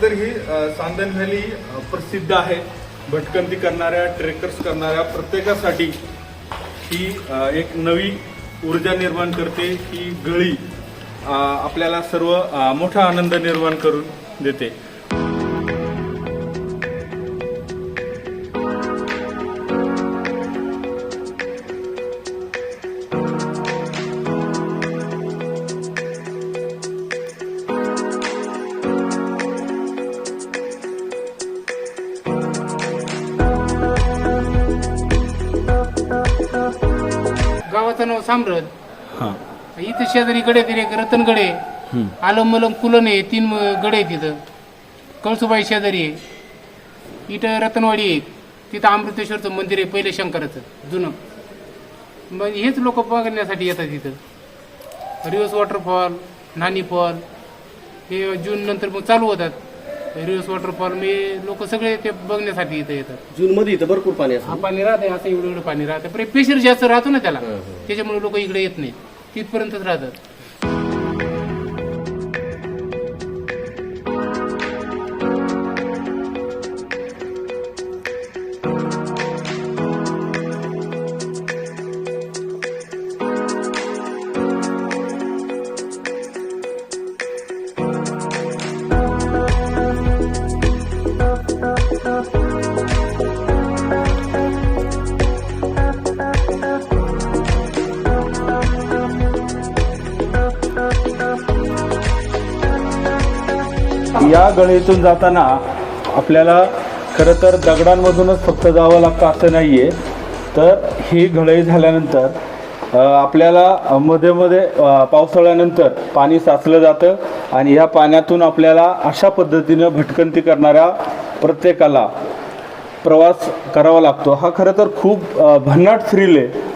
खरं तर ही सांदन व्हॅली प्रसिद्ध आहे. भटकंती करणाऱ्या, ट्रेकर्स करणाऱ्या प्रत्येकासाठी ही एक नवी ऊर्जा निर्माण करते. ही गळी आपल्याला सर्व मोठा आनंद निर्माण करून देते. गावाचं नाव साम्रद. इथं शेजारी गडे दिले, रतनगडे, आलमलम कुलन आहे, 3 गडे आहेत तिथं. कळसुबाई शेजारी आहे, इथं रतनवाडी आहे, तिथं अमृतेश्वरचं मंदिर आहे पहिले शंकराचं जुनं. मग हेच लोक बघण्यासाठी येतात इथं. रिव्हर्स वॉटरफॉल, नानी फॉल हे जून नंतर मग चालू होतात. रिव्हर्स वॉटरफॉल मी लोक सगळे ते बघण्यासाठी इथं येतात. जून मध्ये इथं भरपूर पाणी असतं. पाणी राहते, असं एवढं पाणी राहते, पण प्रेशर जास्त राहतो ना त्याला, त्याच्यामुळे लोक इकडे येत नाही, तिथपर्यंतच राहतात. या गळीतून जाताना आपल्याला खरं तर दगडांमधूनच फक्त जावं लागतं असं नाही आहे. तर ही गळी झाल्यानंतर आपल्याला मध्ये मध्ये पावसाळ्यानंतर पाणी साचलं जातं आणि ह्या पाण्यातून आपल्याला अशा पद्धतीनं भटकंती करणाऱ्या प्रत्येकाला प्रवास करावा लागतो. हा खरं तर खूप भन्नाट थ्रिल आहे.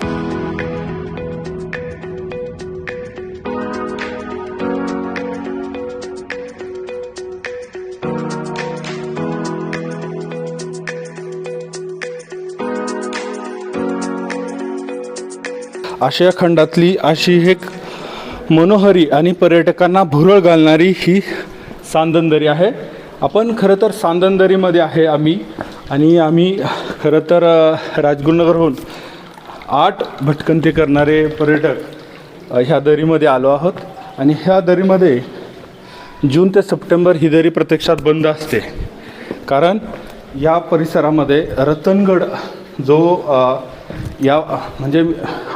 आशिया खंडातली अशी एक मनोहरी आणि पर्यटकांना भुरळ घालणारी ही सांदनदरी आहे. आपण खरं तर सांदनदरीमध्ये आहे आम्ही खरं तर राजगुरुनगरहून 8 भटकंती करणारे पर्यटक ह्या दरीमध्ये आलो आहोत. आणि ह्या दरीमध्ये जून ते सप्टेंबर ही दरी प्रत्यक्षात बंद असते, कारण या परिसरामध्ये रतनगड जो या म्हणजे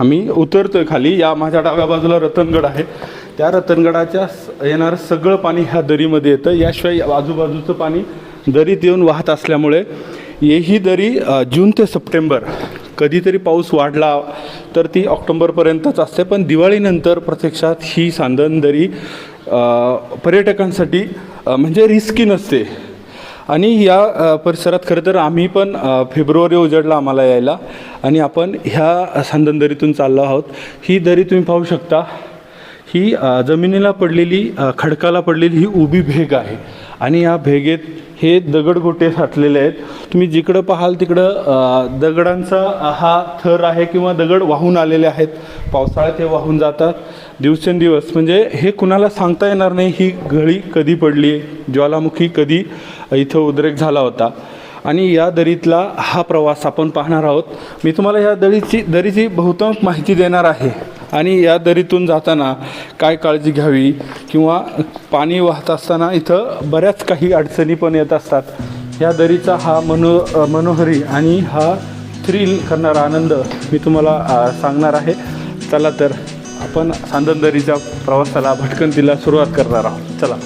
आम्ही उतरतोय खाली, या माझ्या डाव्या बाजूला रतनगड आहे. त्या रतनगडाच्या येणारं सगळं पाणी ह्या दरीमध्ये येतं. याशिवाय आजूबाजूचं पाणी दरीत येऊन वाहत असल्यामुळे ही दरी जून ते सप्टेंबर, कधीतरी पाऊस वाढला तर ती ऑक्टोबरपर्यंतच असते. पण दिवाळीनंतर प्रत्यक्षात ही सांदन दरी पर्यटकांसाठी म्हणजे रिस्की नसते. आणि या परिसरात खरं तर आम्ही पण फेब्रुवारी उजडला आम्हाला यायला, आणि आपण ह्या सांदनदरीतून चाललो आहोत. ही दरी तुम्ही पाहू शकता. ही जमिनीला पडलेली, खडकाला पडलेली ही उभी भेग आहे. आणि या भेगेत हे दगडगोटे साठलेले आहेत. तुम्ही जिकडं पाहाल तिकडं दगडांचा हा थर आहे किंवा दगड वाहून आलेले आहेत. पावसाळ्यात हे वाहून जातात दिवसेंदिवस. म्हणजे हे कुणाला सांगता येणार नाही ही गळी कधी पडली, ज्वालामुखी कधी इथं उद्रेक झाला होता. आणि या दरीतला हा प्रवास आपण पाहणार आहोत. मी तुम्हाला या दरीची बहुतांश माहिती देणार आहे. आणि या दरीतून जाताना काय काळजी घ्यावी, किंवा पाणी वाहत असताना इथं बऱ्याच काही अडचणी पण येत असतात. या दरीचा हा मनोहरी आणि हा थ्रिल करणारा आनंद मी तुम्हाला सांगणार आहे. चला तर आपण सांदन दरीच्या प्रवासाला, भटकंतीला सुरुवात करणार आहोत. चला.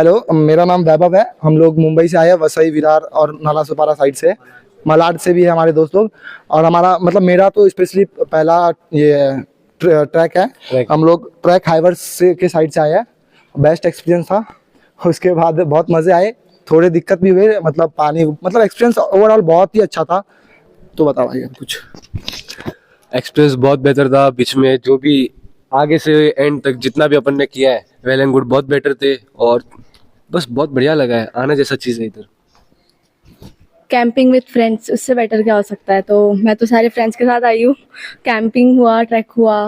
हेलो, मेरा नाम वैभव है। हम लोग मुंबई से आए हैं, वसई, विरार और नाला सुपारा साइड से। मलाड से भी है हमारे दोस्त लोग। और हमारा मतलब मेरा तो स्पेशली पहला ये ट्रैक है। हम लोग ट्रैक हाइवर्स से के साइड से आए हैं। बेस्ट एक्सपीरियंस था। उसके बाद बहुत मज़े आए, थोड़े दिक्कत भी हुए, मतलब पानी, मतलब एक्सपीरियंस ओवरऑल बहुत ही अच्छा था। तो बताओ भाई कुछ। एक्सपीरियंस बहुत बेहतर था। बीच में जो भी आगे से एंड तक जितना भी अपन ने किया है वेल एंड गुड, बहुत बेटर थे और बस बहुत बढ़िया लगा है। आना जैसा चीज़ है इधर। कैंपिंग विद फ्रेंड्स, उससे बेटर क्या हो सकता है। तो मैं तो सारे फ्रेंड्स के साथ आई हूँ। कैंपिंग हुआ, ट्रैक हुआ,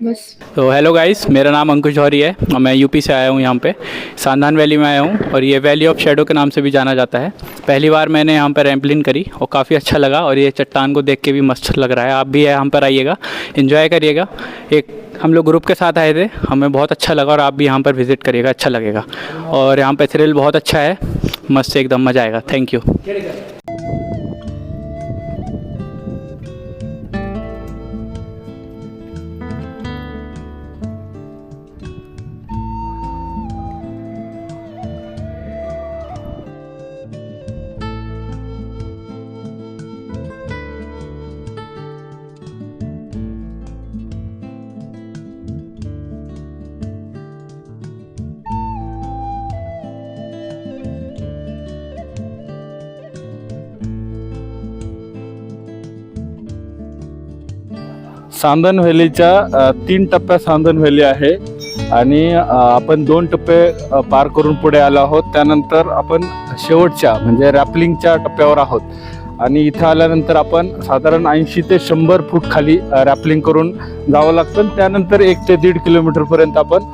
बस। तो हेलो गाइस, मेरा नाम अंकुश जौहरी है और मैं यूपी से आया हूँ। यहाँ पे सांदान वैली में आया हूँ और ये वैली ऑफ शेडो के नाम से भी जाना जाता है। पहली बार मैंने यहाँ पर रैम्पलिन करी और काफ़ी अच्छा लगा और ये चट्टान को देख के भी मस्त लग रहा है। आप भी यहाँ पर आइएगा, एंजॉय करिएगा। एक हम लोग ग्रुप के साथ आए थे, हमें बहुत अच्छा लगा और आप भी यहाँ पर विज़िट करिएगा, अच्छा लगेगा। और यहाँ पर थ्रिल बहुत अच्छा है, मस्त एकदम मज़ा आएगा। Thank you. सांदन व्हॅलीच्या 3 टप्प्यात सांदन व्हॅली आहे आणि आपण 2 टप्पे पार करून पुढे आलो आहोत. त्यानंतर आपण शेवटच्या म्हणजे रॅपलिंगच्या टप्प्यावर आहोत आणि इथं आल्यानंतर आपण साधारण 80 ते 100 फूट खाली रॅपलिंग करून जावं लागतं. त्यानंतर 1 ते 1.5 किलोमीटरपर्यंत आपण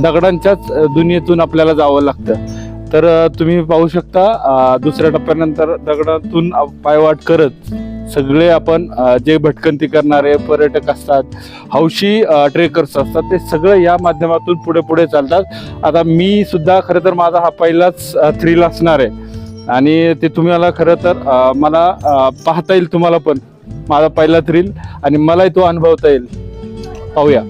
दगडांच्याच दुनियेतून आपल्याला जावं लागतं. तर तुम्ही पाहू शकता दुसऱ्या टप्प्यानंतर दगडातून पायवाट करत सगळे आपण जे भटकंती करणारे पर्यटक असतात, हौशी ट्रेकर्स असतात, ते सगळं या माध्यमातून पुढे पुढे चालतात. आता मी सुद्धा खरं तर माझा हा पहिलाच थ्रिल असणार आहे आणि ते तुम्हाला खरं तर मला पाहता येईल, तुम्हाला पण माझा पहिला थ्रिल आणि मलाही तो अनुभवता येईल. पाहूया.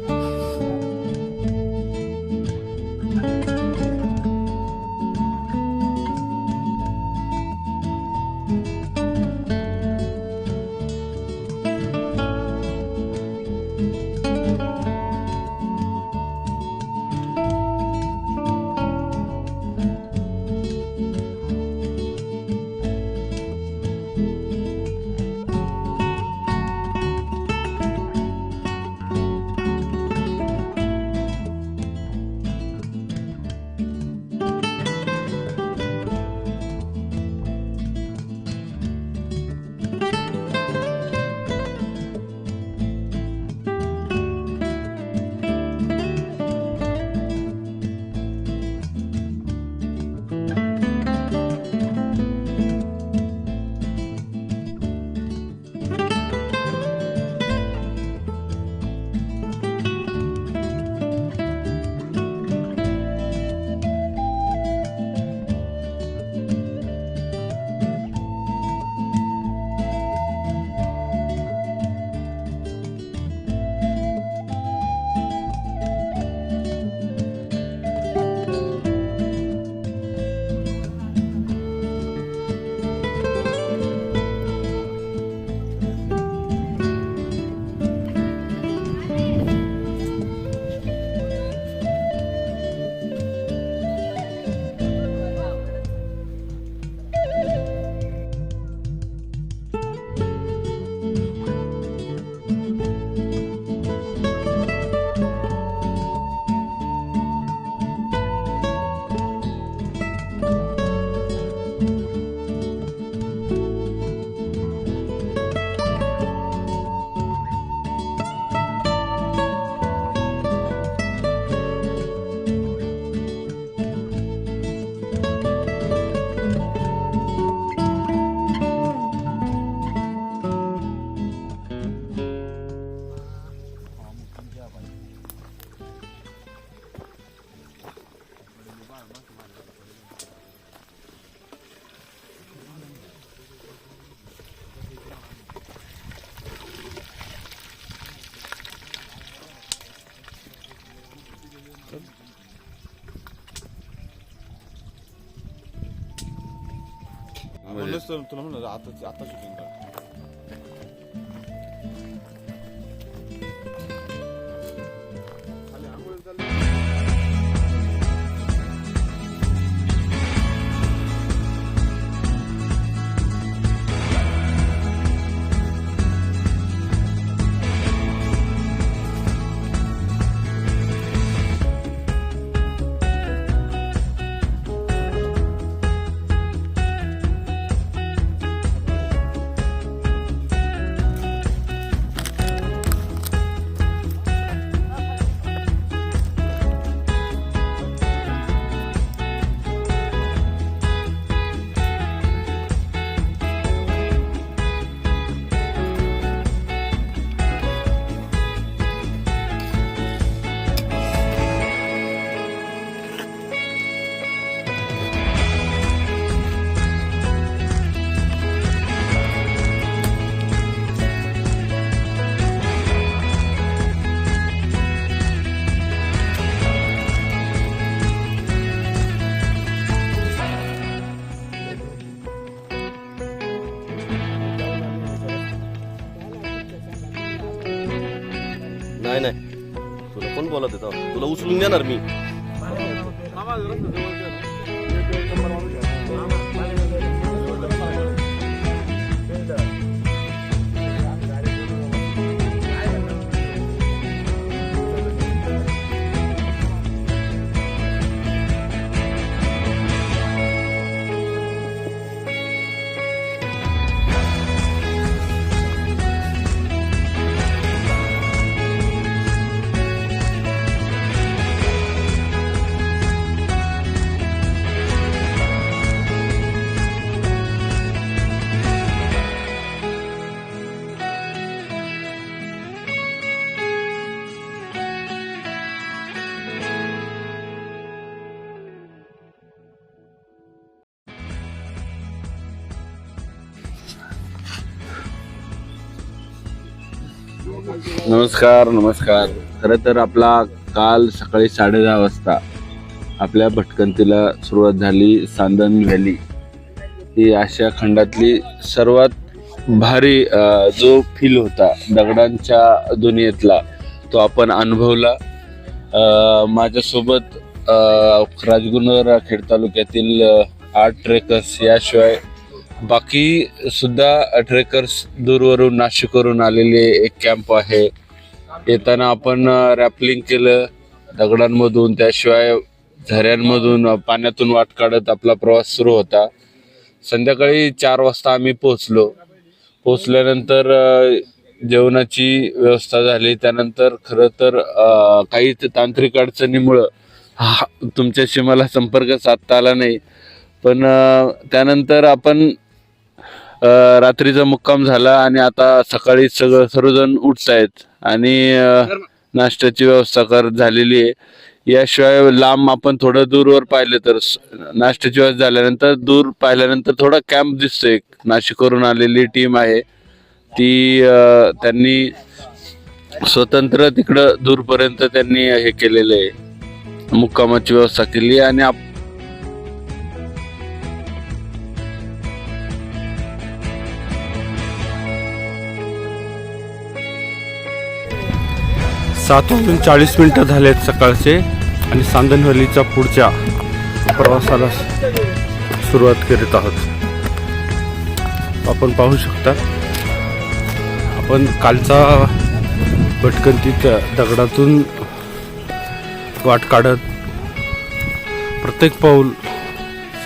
म्हणूनच तर तुला म्हणलं आता शूटिंग कर. नाही नाही, तुला कोण बोलत येतो? तुला उचलून देणार मी. नमस्कार. खरं तर आपला काल सकाळी 10:30 वाजता आपल्या भटकंतीला सुरुवात झाली. सांदन व्हॅली ही आशिया खंडातली सर्वात भारी जो फील होता दगडांच्या दुनियेतला तो आपण अनुभवला. माझ्यासोबत राजगुरुनगर खेड तालुक्यातील 8 ट्रेकर्स याशिवाय बाकी सुद्धा ट्रेकर्स दूरवरून नाशिकवरून आलेले एक कॅम्प आहे. येताना आपण रॅपलिंग केलं दगडांमधून, त्याशिवाय झऱ्यांमधून पाण्यातून वाट काढत आपला प्रवास सुरू होता. संध्याकाळी 4 वाजता आम्ही पोहोचल्यानंतर जेवणाची व्यवस्था झाली. त्यानंतर खरं तर काही तांत्रिक अडचणीमुळं तुमच्याशी मला संपर्क साधता आला नाही, पण त्यानंतर आपण रात्रीचा मुक्काम झाला आणि आता सकाळी सर्वजण उठतायत आणि नाश्त्याची व्यवस्था झालेली आहे. याशिवाय लांब आपण थोडं दूरवर पाहिलं तर नाश्त्याची व्यवस्था झाल्यानंतर दूर पाहिल्यानंतर थोडा कॅम्प दिसतोय. नाशिकवरून आलेली टीम आहे ती त्यांनी स्वतंत्र तिकडं दूरपर्यंत त्यांनी हे केलेलं आहे, मुक्कामाची व्यवस्था केली. आणि 7:40 झालेत सकाळचे आणि सांदन व्हॅलीच्या पुढच्या प्रवासाला सुरुवात करीत आहोत. आपण पाहू शकता आपण कालचा भटकंतीत दगडातून वाट काढत प्रत्येक पाऊल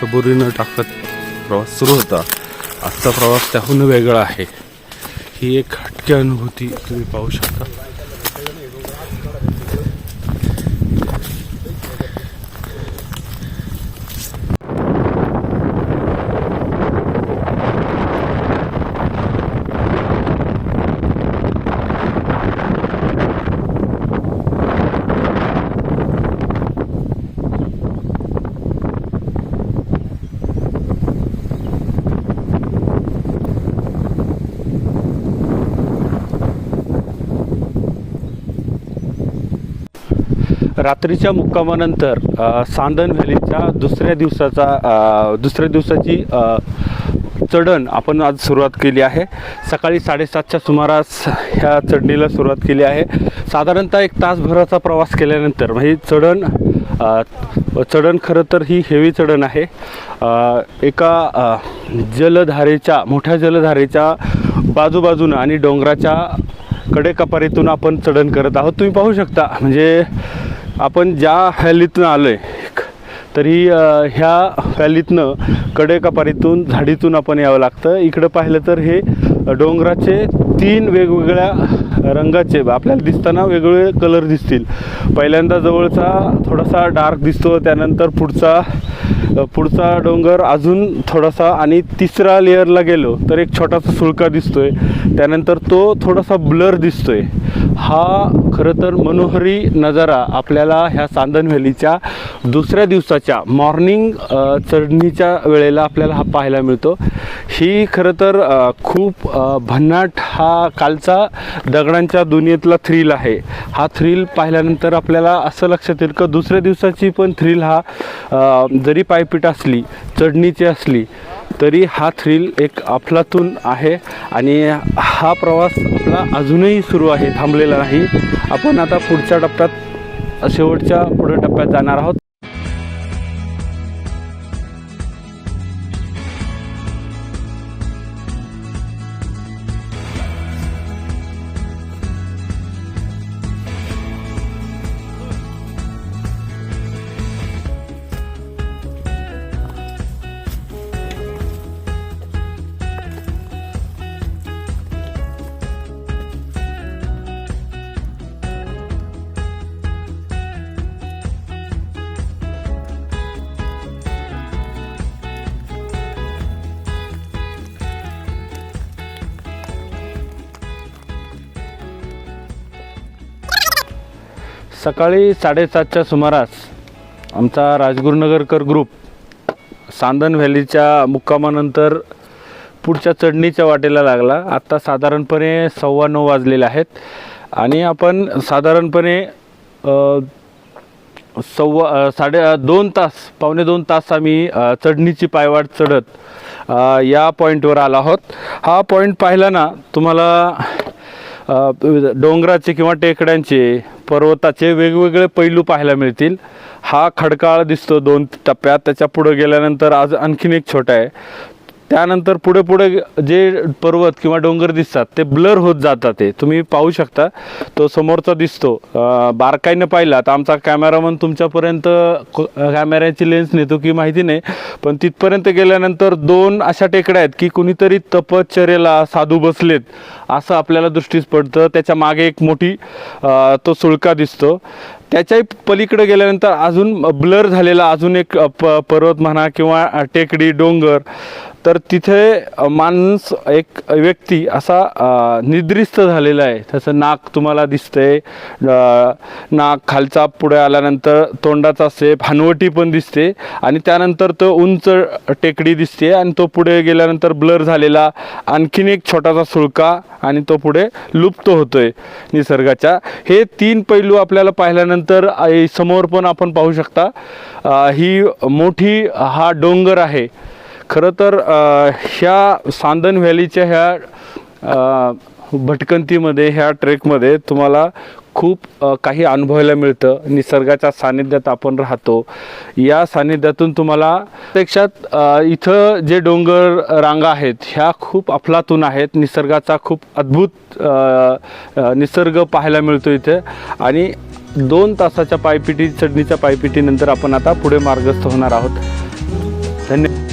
सबुरीनं टाकत प्रवास सुरू होता. आजचा प्रवास त्याहून वेगळा आहे. ही एक हटकी अनुभूती तुम्ही पाहू शकता. रात्रीच्या मुक्कामानंतर सांदन व्हॅलीच्या दुसऱ्या दिवसाची चढण आपण आज सुरुवात केली आहे. सकाळी 7:30च्या सुमारास ह्या चढणीला सुरुवात केली आहे. साधारणतः 1 तासभराचा प्रवास केल्यानंतर म्हणजे चढण खरं तर ही हेवी चढण आहे. एका मोठ्या जलधारेच्या बाजूबाजूनं आणि डोंगराच्या कडेकपारीतून आपण चढण करत आहोत. तुम्ही पाहू शकता म्हणजे आपण ज्या व्हॅलीतून आलो आहे तरी ह्या व्हॅलीतनं कडेकपारीतून झाडीतून आपण यावं लागतं. इकडं पाहिलं तर हे डोंगराचे 3 वेगवेगळ्या रंगाचे आपल्याला दिसताना वेगवेगळे कलर दिसतील. पहिल्यांदा जवळचा थोडासा डार्क दिसतो, त्यानंतर पुढचा डोंगर अजून थोडासा, आणि तिसरा लेअरला गेलो तर एक छोटासा सुळका दिसतोय, त्यानंतर तो थोडासा ब्लर दिसतोय. हा खरं तर मनोहरी नजारा आपल्याला ह्या सांदन व्हॅलीच्या दुसऱ्या दिवसाच्या मॉर्निंग चढणीच्या वेळेला आपल्याला हा पाहायला मिळतो. ही खरं तर खूप भन्नाट हा कालचा दगडांच्या दुनियेतला थ्रिल आहे. हा थ्रिल पाहिल्यानंतर आपल्याला असं लक्षात येईल की दुसऱ्या दिवसाची पण थ्रिल हा जरी पायपीट असली, चढणीची असली, तरी हा थ्रिल एक अफलातून आहे. आणि हा प्रवास आपला अजूनही सुरू आहे, थांबलेला नाही. आपण आता पुढच्या टप्प्यात, शेवटच्या पुढे टप्प्यात जाणार आहोत. सकाळी 7:30च्या सुमारास आमचा राजगुरुनगरकर ग्रुप सांदन व्हॅलीच्या मुक्कामानंतर पुढच्या चढणीच्या वाटेला लागला. आत्ता साधारणपणे 9:15 वाजलेले आहेत आणि आपण साधारणपणे 2 तास आम्ही चढणीची पायवाट चढत या पॉईंटवर आलो आहोत. हा पॉईंट पाहिला ना तुम्हाला डोंगराचे किंवा टेकड्यांचे, पर्वताचे वेगवेगळे पैलू पाहायला मिळतील. हा खडकाळ दिसतो 2 टप्प्यात, त्याच्या पुढे गेल्यानंतर आज आणखीन एक छोटा आहे. त्यानंतर पुढे जे पर्वत किंवा डोंगर दिसतात ते ब्लर होत जातात. ते तुम्ही पाहू शकता, तो समोरचा दिसतो. बारकाईनं पाहिला तर आमचा कॅमेरामन तुमच्यापर्यंत कॅमेऱ्याची लेन्स नेतो की माहिती नाही, पण तिथपर्यंत गेल्यानंतर 2 अशा टेकड्या आहेत की कुणीतरी तपश्चर्येला साधू बसलेत असं आपल्याला दृष्टीस पडतं. त्याच्या मागे एक मोठी तो सुळका दिसतो. त्याच्याही पलीकडे गेल्यानंतर अजून ब्लर झालेला अजून एक पर्वत म्हणा किंवा टेकडी, डोंगर, तर तिथे माणूस, एक व्यक्ती असा निद्रिस्त झालेला आहे. त्याचं नाक तुम्हाला दिसतंय, नाक खालचा पुढे आल्यानंतर तोंडाचा शेप, हनवटी पण दिसते, आणि त्यानंतर तो उंच टेकडी दिसते, आणि तो पुढे गेल्यानंतर ब्लर झालेला आणखीन एक छोटासा सुळका, आणि तो पुढे लुप्त होतोय निसर्गाच्या. हे 3 पैलू आपल्याला पाहिल्यानंतर समोर पण आपण पाहू शकता ही मोठी हा डोंगर आहे. खरं तर ह्या सांदन व्हॅलीच्या ह्या भटकंतीमध्ये, ह्या ट्रेकमध्ये तुम्हाला खूप काही अनुभवायला मिळतं. निसर्गाच्या सानिध्यात आपण राहतो. या सानिध्यातून तुम्हाला प्रत्यक्षात इथं जे डोंगर रांगा आहेत ह्या खूप अफलातून आहेत. निसर्गाचा खूप अद्भुत निसर्ग पाहायला मिळतो इथे. आणि 2 तासाच्या चढणीच्या पायपिटीनंतर आपण आता पुढे मार्गस्थ होणार आहोत. धन्यवाद.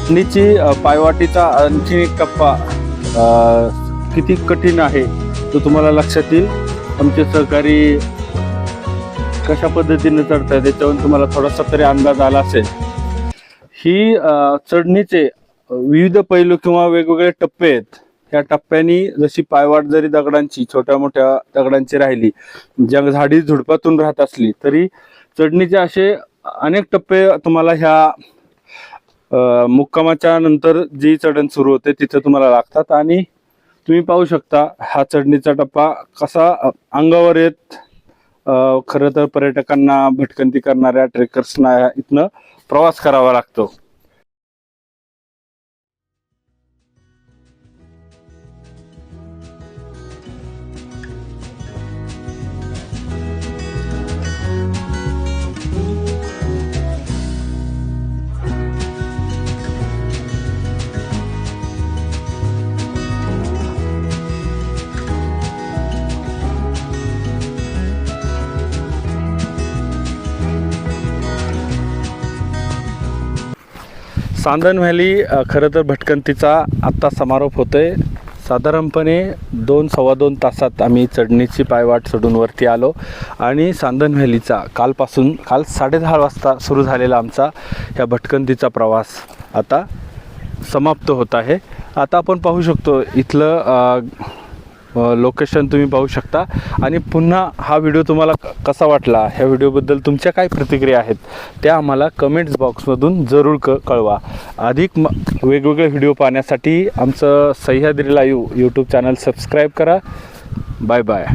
चढणीची पायवाटीचा आणखी एक टप्पा किती कठीण आहे तो तुम्हाला लक्षात येईल. आमचे सहकारी कशा पद्धतीने चढताय त्याच्यावरून तुम्हाला थोडासा तरी अंदाज आला असेल. ही चढणीचे विविध पैलू किंवा वेगवेगळे टप्पे आहेत. या टप्प्यांनी जशी पायवाट जरी दगडांची छोट्या मोठ्या दगडांची राहिली, ज्या झाडी झुडपातून राहत असली तरी चढणीचे असे अनेक टप्पे तुम्हाला ह्या मुक्कामाच्या नंतर जी चढण सुरू होते तिथे तुम्हाला लागतात. आणि तुम्ही पाहू शकता हा चढणीचा टप्पा कसा अंगावर येत खरं तर पर्यटकांना, भटकंती करणाऱ्या ट्रेकर्सना इथनं प्रवास करावा लागतो. सांदन व्हॅली खरं तर भटकंतीचा आत्ता समारोप होतोय. साधारणपणे 2-2.25 तासात आम्ही चढणीची पायवाट चढून वरती आलो आणि सांदन व्हॅलीचा काल 10:30 वाजता सुरू झालेला आमचा ह्या भटकंतीचा प्रवास आता समाप्त होत आहे. आता आपण पाहू शकतो इथलं लोकेशन तुम्ही पाहू शकता. आणि पुन्हा हा व्हिडिओ तुम्हाला कसा वाटला, ह्या व्हिडिओबद्दल तुमच्या काय प्रतिक्रिया आहेत त्या आम्हाला कमेंट्स बॉक्समधून जरूर कळवा. अधिक वेगवेगळे व्हिडिओ पाहण्यासाठी आमचं Sahyadri live YouTube channel subscribe करा. Bye bye.